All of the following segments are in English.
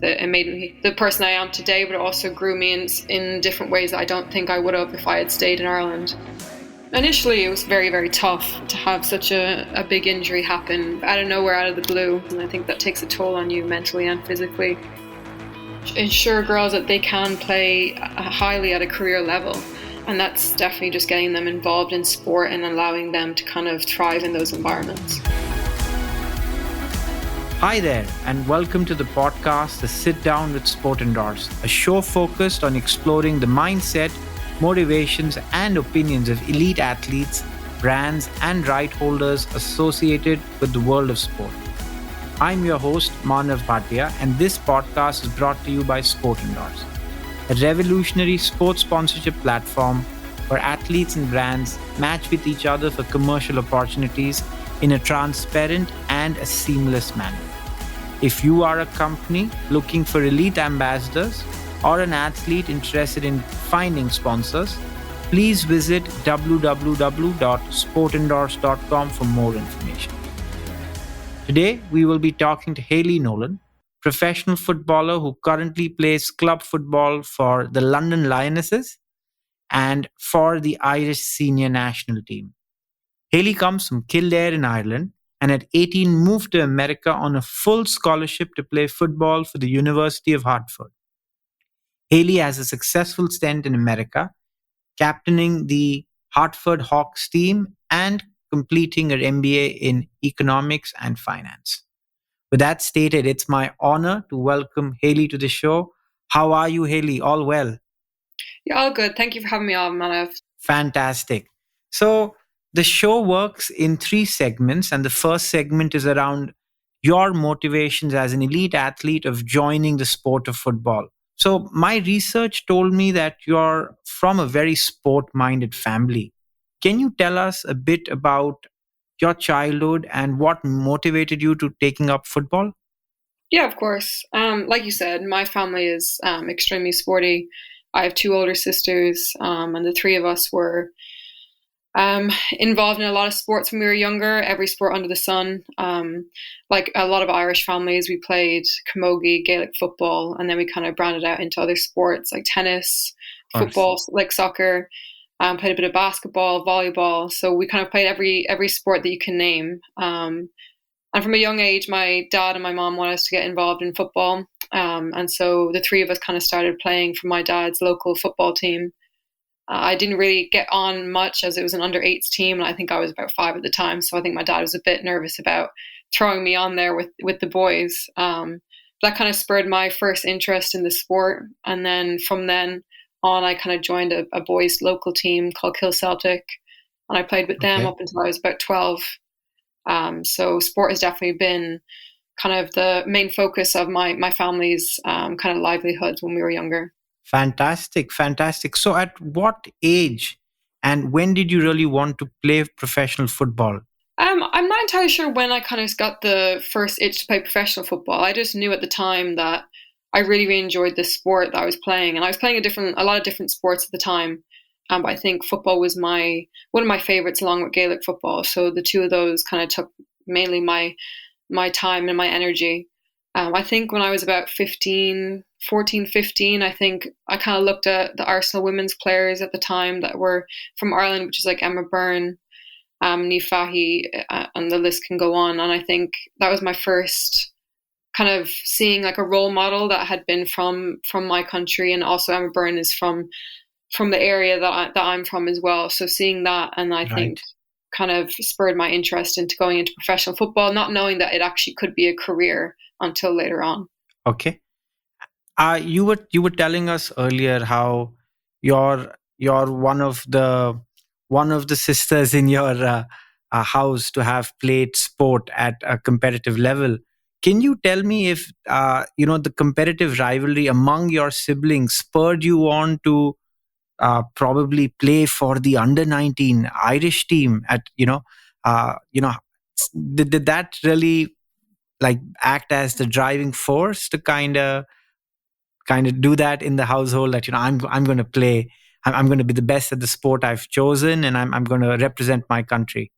it made me the person I am today, but it also grew me in different ways that I don't think I would have if I had stayed in Ireland. Initially, it was very, very tough to have such a big injury happen out of nowhere, out of the blue, and I think that takes a toll on you mentally and physically. Ensure girls that they can play highly at a career level, and that's definitely just getting them involved in sport and allowing them to kind of thrive in those environments. Hi there, and welcome to the podcast, The Sit Down with Sport Indoors, a show focused on exploring the mindset, motivations, and opinions of elite athletes, brands, and right holders associated with the world of sport. I'm your host, Manav Bhatia, and this podcast is brought to you by Sport Indoors, a revolutionary sports sponsorship platform where athletes and brands match with each other for commercial opportunities in a transparent and a seamless manner. If you are a company looking for elite ambassadors or an athlete interested in finding sponsors, please visit www.sportendorse.com for more information. Today, we will be talking to Hayley Nolan, professional footballer who currently plays club football for the London Lionesses and for the Irish senior national team. Hayley comes from Kildare in Ireland and at 18 moved to America on a full scholarship to play football for the University of Hartford. Hayley has a successful stint in America, captaining the Hartford Hawks team and completing her MBA in economics and finance. With that stated, it's my honor to welcome Hayley to the show. How are you, Hayley? All well? Yeah, all good. Thank you for having me on, Manav. Fantastic. So, the show works in 3 segments, and the first segment is around your motivations as an elite athlete of joining the sport of football. So my research told me that you're from a very sport-minded family. Can you tell us a bit about your childhood and what motivated you to taking up football? Yeah, of course. Like you said, my family is extremely sporty. I have 2 older sisters, and the 3 of us were involved in a lot of sports when we were younger, every sport under the sun. Like a lot of Irish families, we played camogie, Gaelic football, and then we kind of branched out into other sports like tennis, football, like soccer, played a bit of basketball, volleyball. So we kind of played every sport that you can name. And from a young age, my dad and my mom wanted us to get involved in football. And so the 3 of us kind of started playing for my dad's local football team. I didn't really get on much as it was an under-8s team, and I think I was about 5 at the time. So I think my dad was a bit nervous about throwing me on there with the boys. That kind of spurred my first interest in the sport. And then from then on, I kind of joined a boys' local team called Kill Celtic, and I played with them up until I was about 12. So sport has definitely been kind of the main focus of my family's kind of livelihoods when we were younger. Fantastic. So at what age and when did you really want to play professional football? I'm not entirely sure when I kind of got the first itch to play professional football. I just knew at the time that I really, really enjoyed the sport that I was playing. And I was playing a lot of different sports at the time. But I think football was one of my favorites along with Gaelic football. So the 2 of those kind of took mainly my time and my energy. I think when I was about 14, 15, I think I kind of looked at the Arsenal women's players at the time that were from Ireland, which is like Emma Byrne, Niamh Fahey, and the list can go on. And I think that was my first kind of seeing like a role model that had been from my country. And also Emma Byrne is from the area that I'm from as well. So seeing that, and I think kind of spurred my interest into going into professional football, not knowing that it actually could be a career until later on. Okay. You were telling us earlier how you're one of the sisters in your house to have played sport at a competitive level. Can you tell me if the competitive rivalry among your siblings spurred you on to probably play for the under-19 Irish team at did that really like act as the driving force to kind of do that in the household that I'm going to play, I'm going to be the best at the sport I've chosen, and I'm going to represent my country?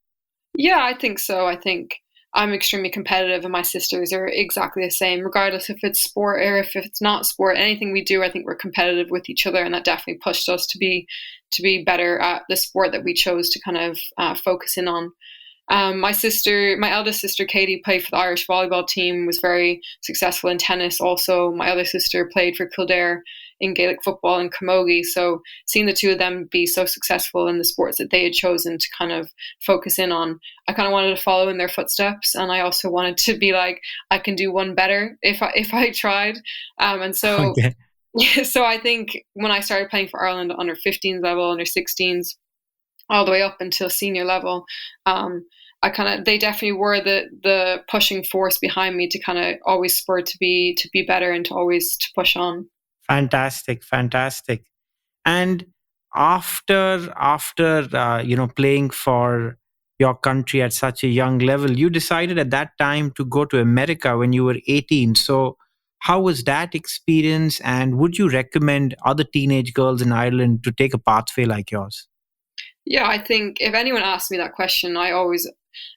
Yeah, I think so. I think I'm extremely competitive, and my sisters are exactly the same, regardless if it's sport or if it's not sport. Anything we do, I think we're competitive with each other, and that definitely pushed us to be better at the sport that we chose to kind of focus in on. My eldest sister Katie played for the Irish volleyball team, was very successful in tennis. Also, my other sister played for Kildare in Gaelic football and camogie. So seeing the two of them be so successful in the sports that they had chosen to kind of focus in on, I kind of wanted to follow in their footsteps, and I also wanted to be like, I can do one better if I tried. And so Okay. so I think when I started playing for Ireland under 15s level, under 16s, all the way up until senior level, they definitely were the pushing force behind me to kind of always spur to be better and to always to push on. Fantastic, fantastic. And after playing for your country at such a young level, you decided at that time to go to America when you were 18. So how was that experience, and would you recommend other teenage girls in Ireland to take a pathway like yours? Yeah, I think if anyone asks me that question, I always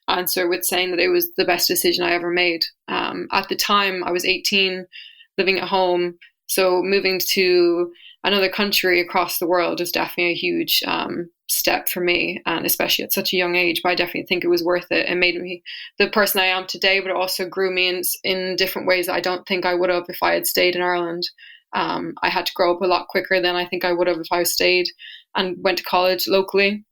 answer with saying that it was the best decision I ever made. At the time, I was 18, living at home, so moving to another country across the world is definitely a huge step for me, and especially at such a young age. But I definitely think it was worth it. It made me the person I am today, but it also grew me in different ways that I don't think I would have if I had stayed in Ireland. I had to grow up a lot quicker than I think I would have if I stayed and went to college locally.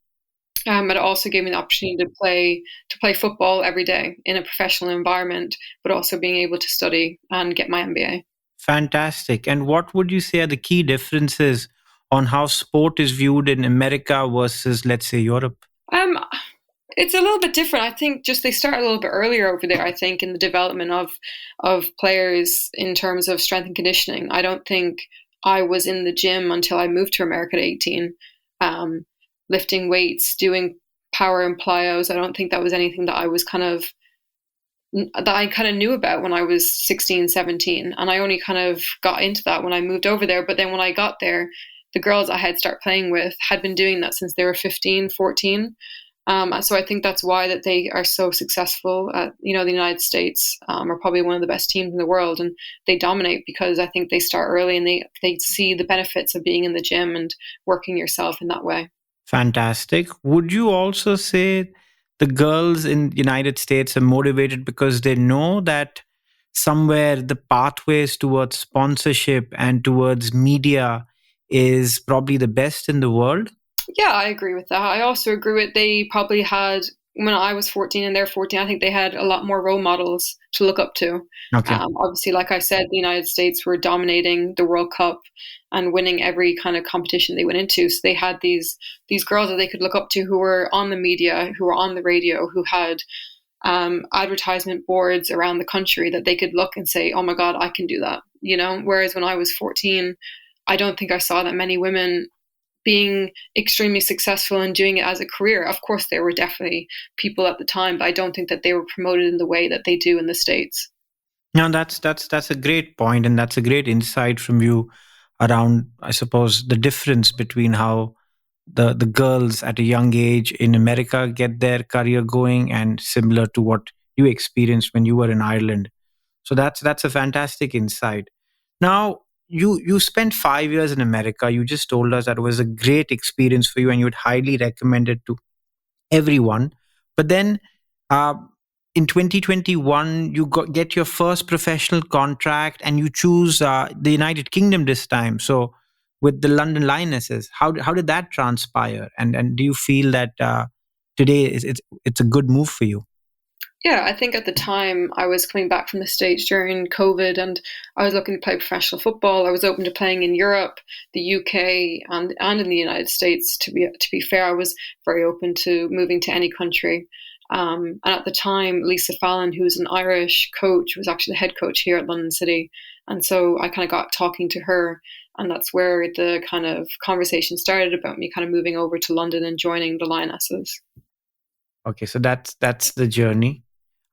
But it also gave me the opportunity to play football every day in a professional environment, but also being able to study and get my MBA. Fantastic. And what would you say are the key differences on how sport is viewed in America versus, let's say, Europe? Um, it's a little bit different. I think just they start a little bit earlier over there. I think in the development of players in terms of strength and conditioning. I don't think I was in the gym until I moved to America at 18. Um, Lifting weights, doing power and plyos. I don't think that was anything that I kind of knew about when I was 16, 17. And I only kind of got into that when I moved over there. But then when I got there, the girls I had started playing with had been doing that since they were 15, 14. So I think that's why that they are so successful. The United States are probably one of the best teams in the world, and they dominate because I think they start early and they see the benefits of being in the gym and working yourself in that way. Fantastic. Would you also say the girls in United States are motivated because they know that somewhere the pathways towards sponsorship and towards media is probably the best in the world? Yeah, I agree with that. I also agree with they probably had when I was 14 and they're 14. I think they had a lot more role models to look up to. Okay. Obviously, like I said, the United States were dominating the World Cup and winning every kind of competition they went into. So they had these girls that they could look up to who were on the media, who were on the radio, who had advertisement boards around the country that they could look and say, "Oh my God, I can do that." Whereas when I was 14, I don't think I saw that many women being extremely successful and doing it as a career. Of course, there were definitely people at the time, but I don't think that they were promoted in the way that they do in the States. Now that's a great point, and that's a great insight from you around, I suppose, the difference between how the girls at a young age in America get their career going and similar to what you experienced when you were in Ireland. So that's a fantastic insight. Now you spent 5 years in America. You just told us that it was a great experience for you and you would highly recommend it to everyone. But then uh, in 2021, you get your first professional contract and you choose the United Kingdom this time. So with the London Lionesses, how did that transpire? And do you feel that today it's a good move for you? Yeah, I think at the time I was coming back from the States during COVID and I was looking to play professional football. I was open to playing in Europe, the UK, and in the United States. To be fair, I was very open to moving to any country. And at the time, Lisa Fallon, who's an Irish coach, was actually the head coach here at London City. And so I kind of got talking to her, and that's where the kind of conversation started about me kind of moving over to London and joining the Lionesses. Okay, so that's the journey.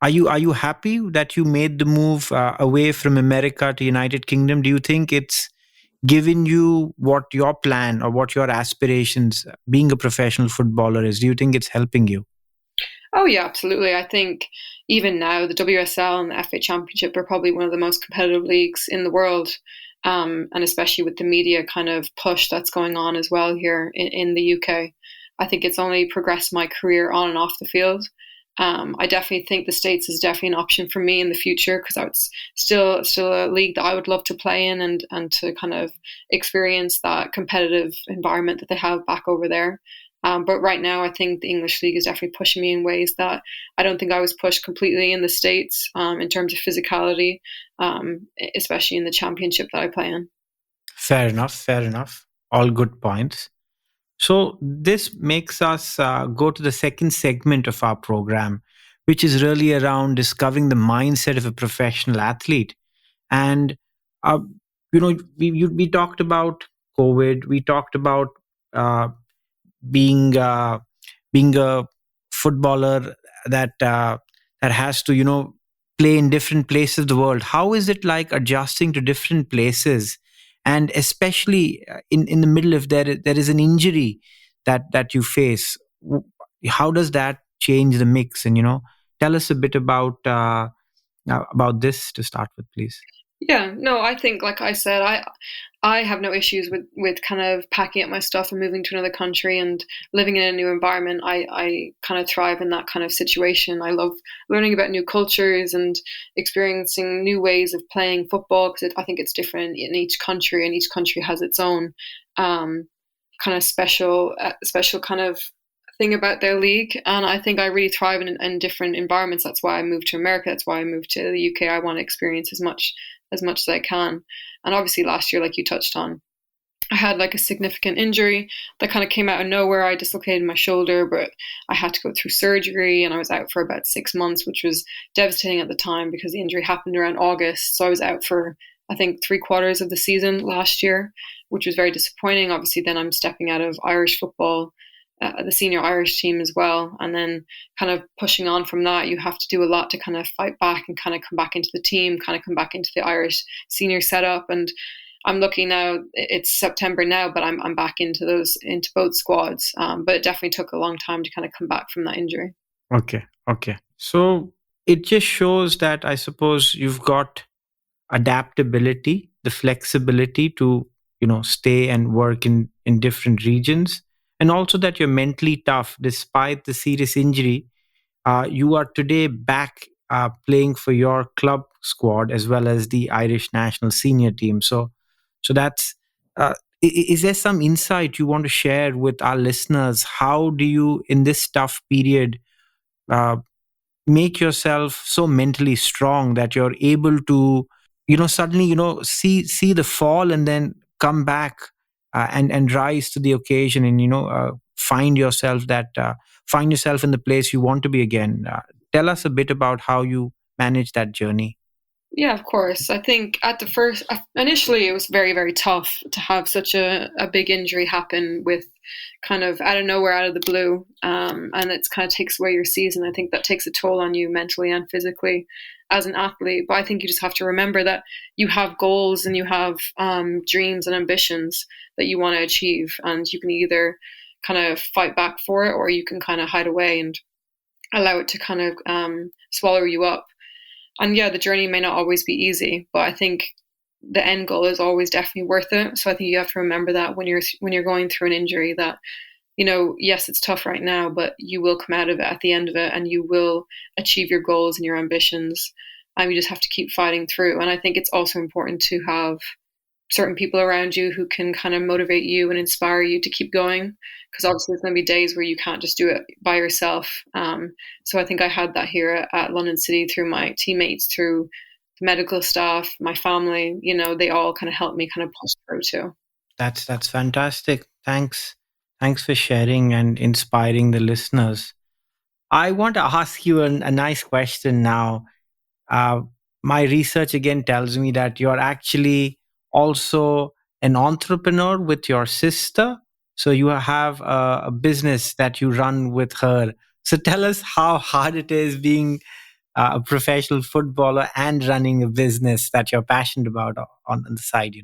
Are you happy that you made the move away from America to United Kingdom? Do you think it's given you what your plan or what your aspirations being a professional footballer is? Do you think it's helping you? Oh yeah, absolutely. I think even now the WSL and the FA Championship are probably one of the most competitive leagues in the world, and especially with the media kind of push that's going on as well here in the UK. I think it's only progressed my career on and off the field. I definitely think the States is definitely an option for me in the future because it's still a league that I would love to play in and to kind of experience that competitive environment that they have back over there. But right now, I think the English league is definitely pushing me in ways that I don't think I was pushed completely in the States in terms of physicality, especially in the championship that I play in. Fair enough, fair enough. All good points. So, this makes us go to the second segment of our program, which is really around discovering the mindset of a professional athlete. And, uh, we talked about COVID, we talked about uh, being being a footballer that has to play in different places of the world. How is it like adjusting to different places, and especially in the middle, if there is an injury that you face, how does that change the mix? And tell us a bit about this to start with, please. Yeah, no, I think like I said, I have no issues with kind of packing up my stuff and moving to another country and living in a new environment. I kind of thrive in that kind of situation. I love learning about new cultures and experiencing new ways of playing football because I think it's different in each country, and each country has its own um, kind of special kind of thing about their league. And I think I really thrive in different environments. That's why I moved to America. That's why I moved to the UK. I want to experience as much as I can. And obviously last year, like you touched on, I had like a significant injury that kind of came out of nowhere. I dislocated my shoulder, but I had to go through surgery and I was out for about 6 months, which was devastating at the time because the injury happened around August. So I was out for, I think, 3/4 of the season last year, which was very disappointing. Obviously, then I'm stepping out of Irish football, the senior Irish team as well. And then kind of pushing on from that, you have to do a lot to kind of fight back and kind of come back into the team, kind of come back into the Irish senior setup. And I'm lucky now. It's September now, but I'm back into both squads. But it definitely took a long time to kind of come back from that injury. Okay, okay. So it just shows that I suppose you've got adaptability, the flexibility to stay and work in different regions, and also that you're mentally tough despite the serious injury. You are today back playing for your club squad as well as the Irish national senior team. So that's. Is there some insight you want to share with our listeners? How do you, in this tough period, uh, make yourself so mentally strong that you're able to suddenly see the fall and then come back and rise to the occasion, and find yourself in the place you want to be again. Tell us a bit about how you manage that journey. Yeah, of course. I think at the first, initially, it was very, very tough to have such a big injury happen with kind of out of nowhere, out of the blue. And it kind of takes away your season. I think that takes a toll on you mentally and physically as an athlete. But I think you just have to remember that you have goals and you have dreams and ambitions that you want to achieve. And you can either kind of fight back for it or you can kind of hide away and allow it to kind of swallow you up. And yeah, the journey may not always be easy, but I think the end goal is always definitely worth it. So I think you have to remember that when you're going through an injury, that yes, it's tough right now, but you will come out of it at the end of it, and you will achieve your goals and your ambitions. You just have to keep fighting through. And I think it's also important to have certain people around you who can kind of motivate you and inspire you to keep going, because obviously there's going to be days where you can't just do it by yourself. So I think I had that here at London City through my teammates, through the medical staff, my family. They all kind of helped me kind of push through too. That's fantastic. Thanks for sharing and inspiring the listeners. I want to ask you a nice question now. Uh, my research again tells me that you're actually also an entrepreneur with your sister. So you have a business that you run with her. So tell us how hard it is being a professional footballer and running a business that you're passionate about on the side.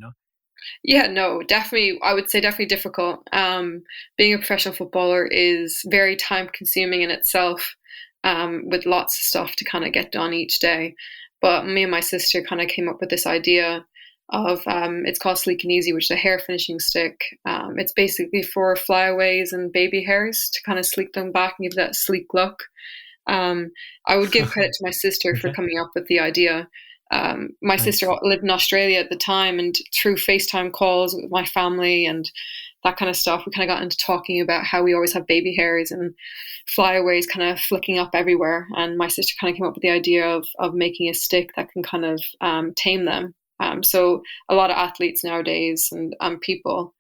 Yeah, no, definitely. I would say definitely difficult. Being a professional footballer is very time consuming in itself. with lots of stuff to kind of get done each day. But me and my sister kind of came up with this idea of it's called Sleek and Easy, which is a hair finishing stick. It's basically for flyaways and baby hairs to kind of sleek them back and give that sleek look. I would give credit to my sister for Okay. coming up with the idea. My sister Nice. lived in Australia at the time, and through FaceTime calls with my family and that kind of stuff, we kind of got into talking about how we always have baby hairs and flyaways kind of flicking up everywhere. And my sister kind of came up with the idea of making a stick that can kind of tame them. So a lot of athletes nowadays and people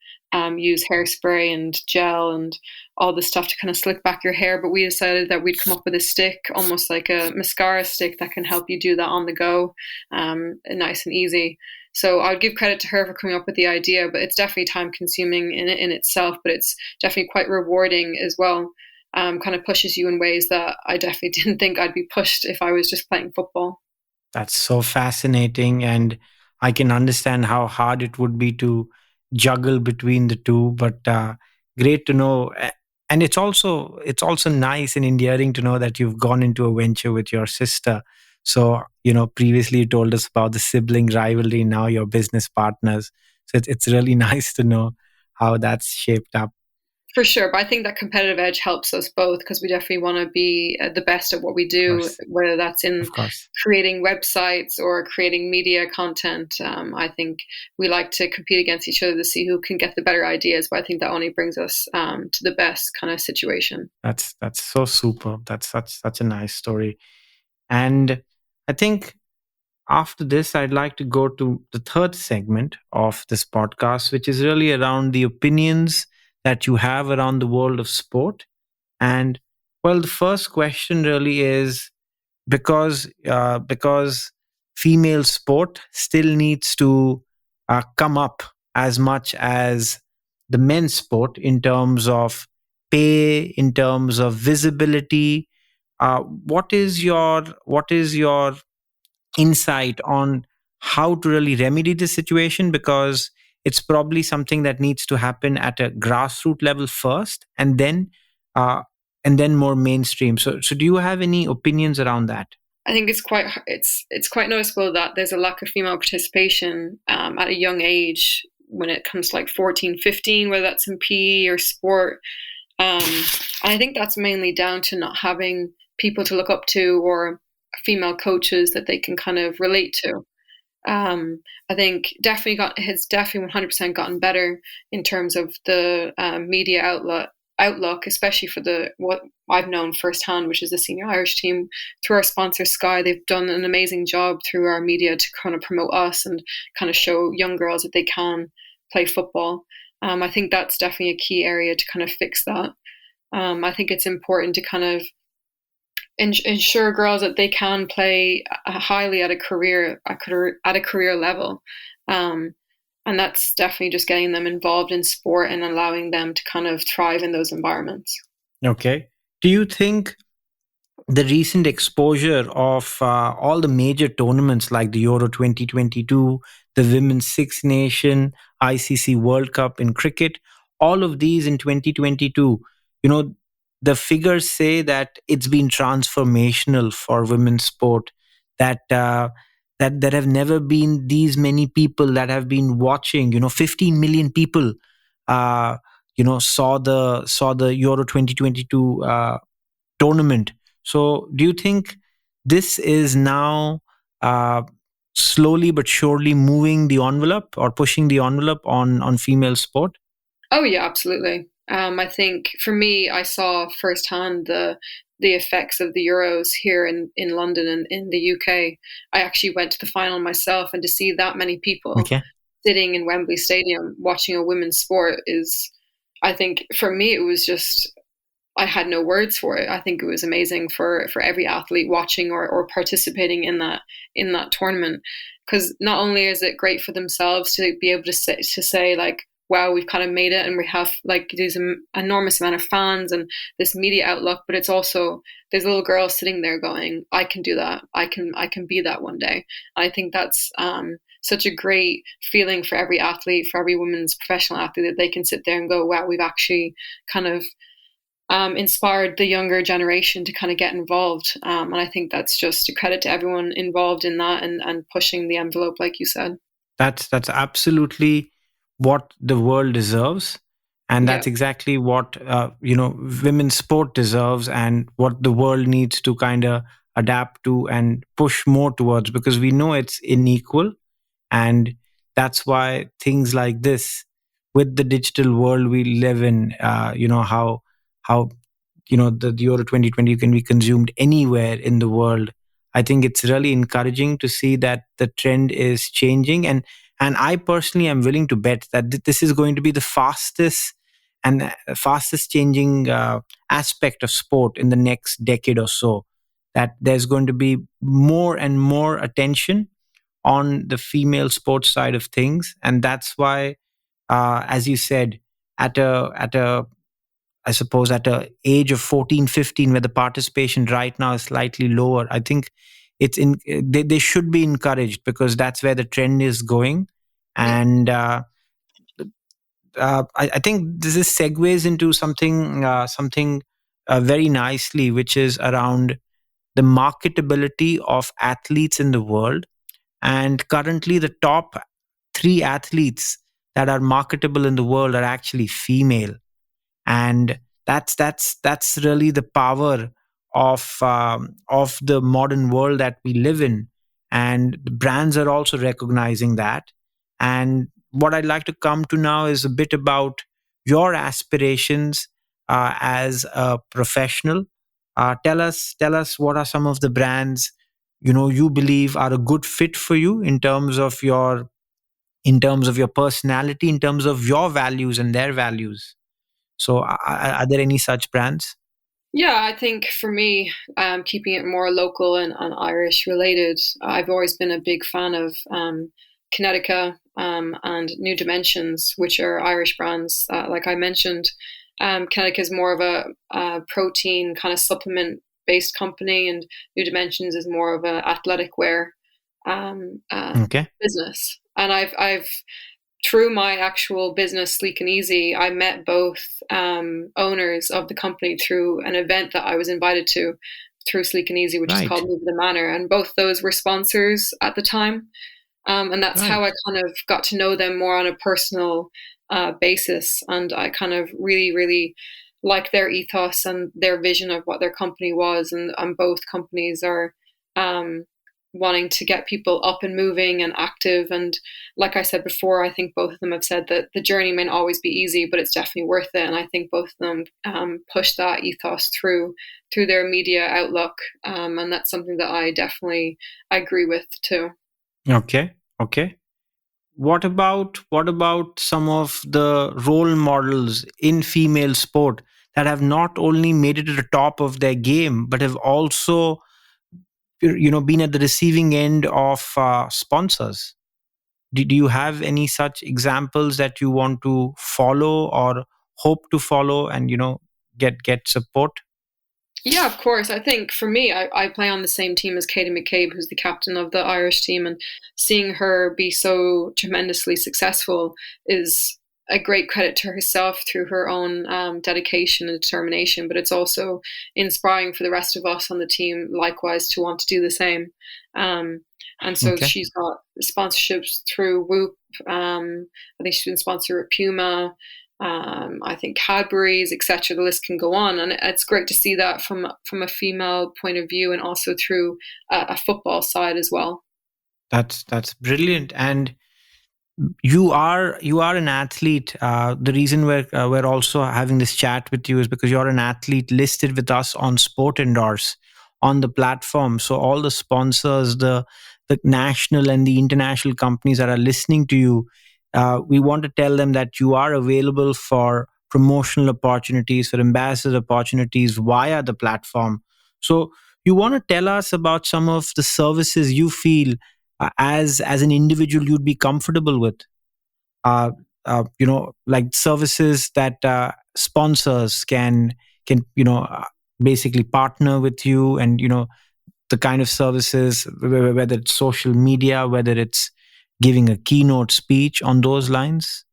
use hairspray and gel and all this stuff to kind of slick back your hair. But we decided that we'd come up with a stick, almost like a mascara stick that can help you do that on the go, nice and easy. So I would give credit to her for coming up with the idea, but it's definitely time consuming in itself, but it's definitely quite rewarding as well. Kind of pushes you in ways that I definitely didn't think I'd be pushed if I was just playing football. That's so fascinating, and I can understand how hard it would be to juggle between the two. But great to know, and it's also nice and endearing to know that you've gone into a venture with your sister. So previously you told us about the sibling rivalry. Now you're business partners. So it's really nice to know how that's shaped up. For sure, but I think that competitive edge helps us both because we definitely want to be the best at what we Of do, course, whether that's in of course. creating websites or creating media content. I think we like to compete against each other to see who can get the better ideas, but I think that only brings us to the best kind of situation. That's so superb. That's such a nice story. And I think after this, I'd like to go to the third segment of this podcast, which is really around the opinions that you have around the world of sport. And well, the first question really is because female sport still needs to come up as much as the men's sport in terms of pay, in terms of visibility. What is your insight on how to really remedy the situation, because it's probably something that needs to happen at a grassroots level first, uh, and then more mainstream. So do you have any opinions around that? I think it's quite noticeable that there's a lack of female participation at a young age when it comes to like 14, 15, whether that's in PE or sport. And I think that's mainly down to not having people to look up to or female coaches that they can kind of relate to. I think has definitely 100% gotten better in terms of the media outlook, especially for the what I've known firsthand, which is the senior Irish team. Through our sponsor Sky, they've done an amazing job through our media to kind of promote us and kind of show young girls that they can play football. I think that's definitely a key area to kind of fix that. I think it's important to kind of ensure girls that they can play highly at a career level, and that's definitely just getting them involved in sport and allowing them to kind of thrive in those environments. Okay. Do you think the recent exposure of all the major tournaments like the Euro 2022, the Women's Six Nation, ICC World Cup in cricket, all of these in 2022, you know, the figures say that it's been transformational for women's sport, that that have never been these many people that have been watching. 15 million people saw the Euro 2022 tournament. So, do you think this is now uh, slowly but surely moving the envelope or pushing the envelope on female sport? Oh yeah, absolutely. I think for me, I saw firsthand the effects of the Euros here in London and in the UK. I actually went to the final myself, and to see that many people Okay. sitting in Wembley Stadium watching a women's sport is, I think for me, it was just I had no words for it. I think it was amazing for every athlete watching or participating in that tournament, because not only is it great for themselves to be able to say like, wow, we've kind of made it and we have like these enormous amount of fans and this media outlook, but it's also there's little girls sitting there going, I can do that. I can be that one day. I think that's such a great feeling for every athlete, for every women's professional athlete, that they can sit there and go, wow, we've actually kind of inspired the younger generation to kind of get involved. And I think that's just a credit to everyone involved in that and pushing the envelope, like you said. That's absolutely what the world deserves, and Yeah. that's exactly what women's sport deserves, and what the world needs to kind of adapt to and push more towards, because we know it's unequal. And that's why things like this, with the digital world we live in, how the Euro 2020 can be consumed anywhere in the world. I think it's really encouraging to see that the trend is changing, and I personally am willing to bet that this is going to be the fastest changing aspect of sport in the next decade or so. That there's going to be more and more attention on the female sports side of things, and that's why, as you said, at a I suppose at a age of 14, 15, where the participation right now is slightly lower, I think they should be encouraged, because that's where the trend is going. Yeah. And I think this is segues into something very nicely, which is around the marketability of athletes in the world. And currently, the top three athletes that are marketable in the world are actually female, and that's really the power of the modern world that we live in, and the brands are also recognizing that. And what I'd like to come to now is a bit about your aspirations as a professional. Tell us what are some of the brands you believe are a good fit for you in terms of your personality, in terms of your values and their values. So, are there any such brands? Yeah, I think for me, keeping it more local and Irish related, I've always been a big fan of Kinetica and New Dimensions, which are Irish brands. Like I mentioned, Kinetica is more of a protein kind of supplement based company, and New Dimensions is more of a athletic wear Okay, business. And I've through my actual business, Sleek and Easy, I met both owners of the company through an event that I was invited to through Sleek and Easy, which is right, called Move the Manor. And both those were sponsors at the time. And that's how I right. kind of got to know them more on a personal basis. And I kind of really, really like their ethos and their vision of what their company was. And both companies are um, wanting to get people up and moving and active. And like I said before, I think both of them have said that the journey may not always be easy, but it's definitely worth it. And I think both of them push that ethos through their media outlook, and that's something that I definitely agree with too. Okay, okay. What about some of the role models in female sport that have not only made it to the top of their game, but have also been at the receiving end of sponsors? Do you have any such examples that you want to follow or hope to follow, and get support? Yeah, of course. I think for me, I play on the same team as Katie McCabe, who's the captain of the Irish team, and seeing her be so tremendously successful is a great credit to herself through her own dedication and determination. But it's also inspiring for the rest of us on the team, likewise, to want to do the same. Um, and so Okay. she's got sponsorships through Whoop. I think she's been sponsored with Puma, I think Cadbury's, etc. The list can go on, and it's great to see that from a female point of view, and also through a football side as well. That's brilliant. And you are an athlete. The reason we're also having this chat with you is because you're an athlete listed with us on Sport Endorse on the platform. So all the sponsors, the national and the international companies that are listening to you, we want to tell them that you are available for promotional opportunities, for ambassador opportunities via the platform. So you want to tell us about some of the services you feel, as an individual, you'd be comfortable with, uh, like services that sponsors can basically partner with you, and the kind of services, whether it's social media, whether it's giving a keynote speech on those lines.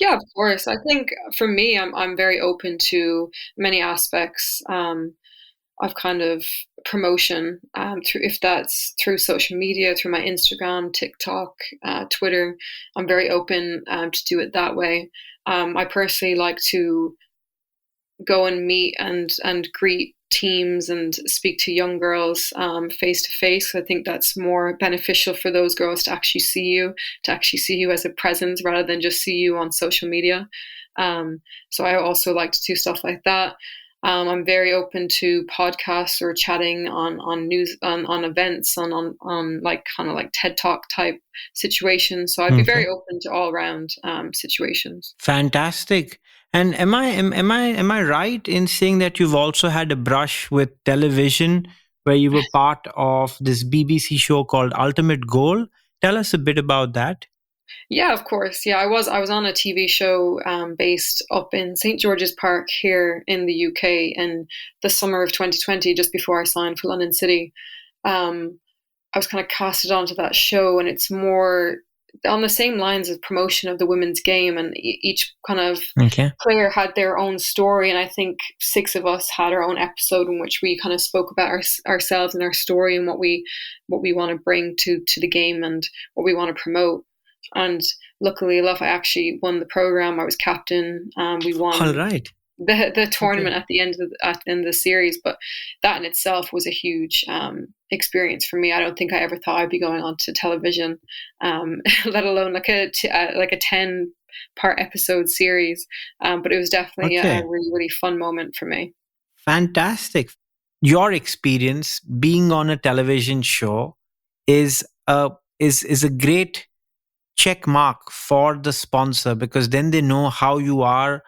Yeah, of course. I think for me, I'm very open to many aspects of kind of promotion through if that's through social media, through my Instagram, TikTok, Twitter. I'm very open to do it that way. I personally like to go and meet and greet teams and speak to young girls face to face. I think that's more beneficial for those girls to actually see you as a presence rather than just see you on social media. So I also like to do stuff like that. I'm very open to podcasts or chatting on news on events on like kind of like TED Talk type situations. So I'd be Okay. very open to all around situations. Fantastic. And am I right in saying that you've also had a brush with television where you were part of this BBC show called Ultimate Goal? Tell us a bit about that. Yeah, of course. Yeah, I was on a TV show based up in St George's Park here in the UK in the summer of 2020, just before I signed for London City. Um, I was kind of casted onto that show, and it's more on the same lines of promotion of the women's game, and each kind of Okay. player had their own story, and I think six of us had our own episode in which we kind of spoke about ourselves and our story and what we want to bring to the game and what we want to promote. And luckily enough, I actually won the program. I was captain. We All won right. the Okay. tournament at the end of the series, but that in itself was a huge experience for me. I don't think I ever thought I'd be going on to television, let alone like a 10 part episode series. But it was definitely a Okay. really really fun moment for me. Fantastic. Your experience being on a television show is a great check mark for the sponsor, because then they know how you are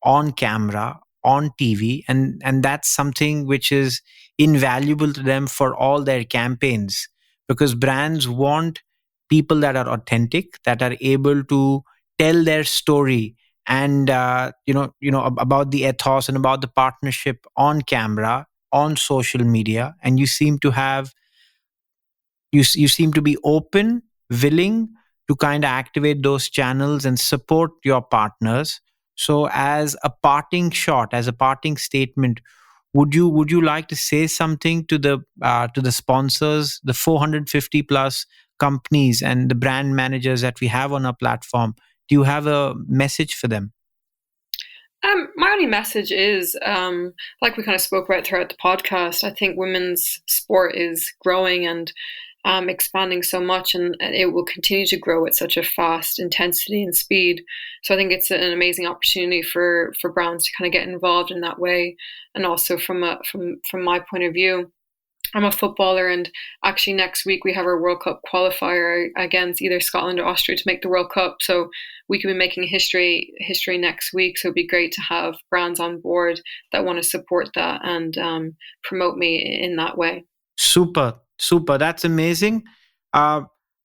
on camera, on TV, and that's something which is invaluable to them for all their campaigns, because brands want people that are authentic, that are able to tell their story, and about the ethos and about the partnership on camera, on social media. And you seem to be open, willing to kind of activate those channels and support your partners. So as a parting shot, as a parting statement, would you like to say something to the sponsors, the 450 plus companies and the brand managers that we have on our platform? Do you have a message for them? My only message is, like we kind of spoke about throughout the podcast, I think women's sport is growing and expanding so much, and it will continue to grow at such a fast intensity and speed. So I think it's an amazing opportunity for brands to kind of get involved in that way, and also from my point of view. I'm a footballer, and actually next week we have our World Cup qualifier against either Scotland or Austria to make the World Cup. So we could be making history next week. So it'd be great to have brands on board that want to support that and promote me in that way. Super, super. That's amazing. Uh,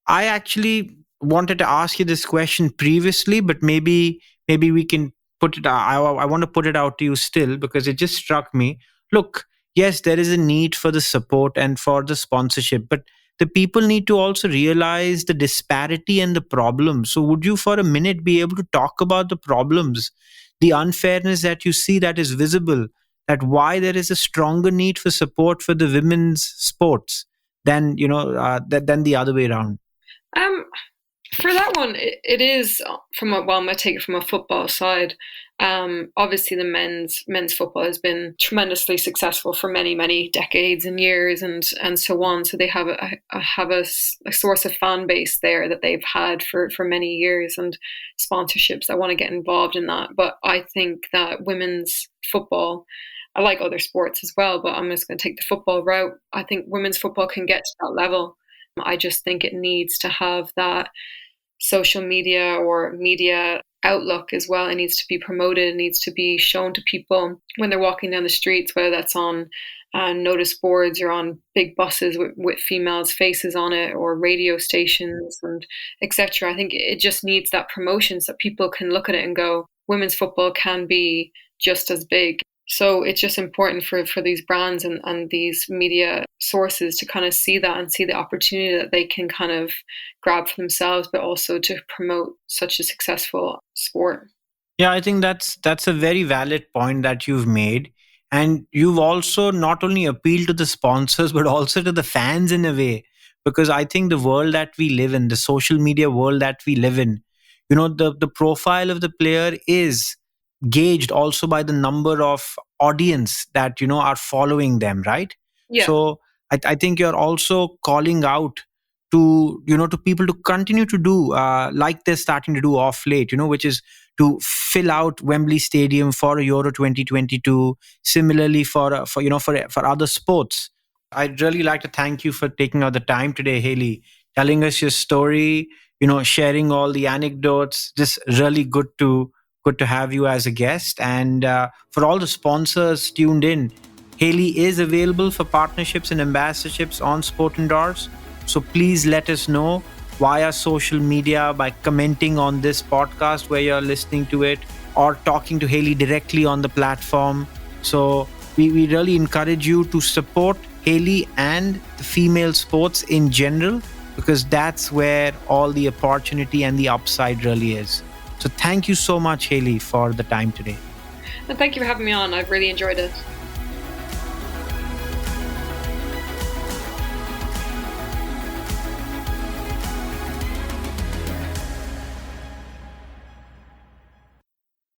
I actually wanted to ask you this question previously, but maybe we can put it. I want to put it out to you still, because it just struck me. Look, yes, there is a need for the support and for the sponsorship, but the people need to also realize the disparity and the problems. So, would you, for a minute, be able to talk about the problems, the unfairness that you see that is visible? That why there is a stronger need for support for the women's sports than than the other way around. Um, For that one, it is from a well, I'm gonna take it from a football side. Obviously, the men's football has been tremendously successful for many decades and years, and so on. So they have a source of fan base there that they've had for many years, and sponsorships that want to get involved in that. But I think that women's football, I like other sports as well, but I'm just going to take the football route. I think women's football can get to that level. I just think it needs to have that social media or media outlook as well. It needs to be promoted. It needs to be shown to people when they're walking down the streets, whether that's on notice boards or on big buses with females' faces on it, or radio stations and etc. I think it just needs that promotion so that people can look at it and go, women's football can be just as big. So it's just important for these brands and these media sources to kind of see that and see the opportunity that they can kind of grab for themselves, but also to promote such a successful sport. Yeah, I think that's a very valid point that you've made. And you've also not only appealed to the sponsors, but also to the fans in a way. Because I think the world that we live in, the social media world that we live in, the profile of the player is gauged also by the number of audience that are following them, right? Yeah. So I think you're also calling out to people to continue to do like they're starting to do off late, which is to fill out Wembley Stadium for Euro 2022. Similarly for other sports. I'd really like to thank you for taking out the time today, Hayley, telling us your story, sharing all the anecdotes. Just really good to have you as a guest. And for all the sponsors tuned in, Hayley is available for partnerships and ambassadorships on Sport Indoors. So please let us know via social media by commenting on this podcast where you're listening to it, or talking to Hayley directly on the platform. So we really encourage you to support Hayley and the female sports in general, because that's where all the opportunity and the upside really is. So thank you so much, Hayley, for the time today. And thank you for having me on. I've really enjoyed it.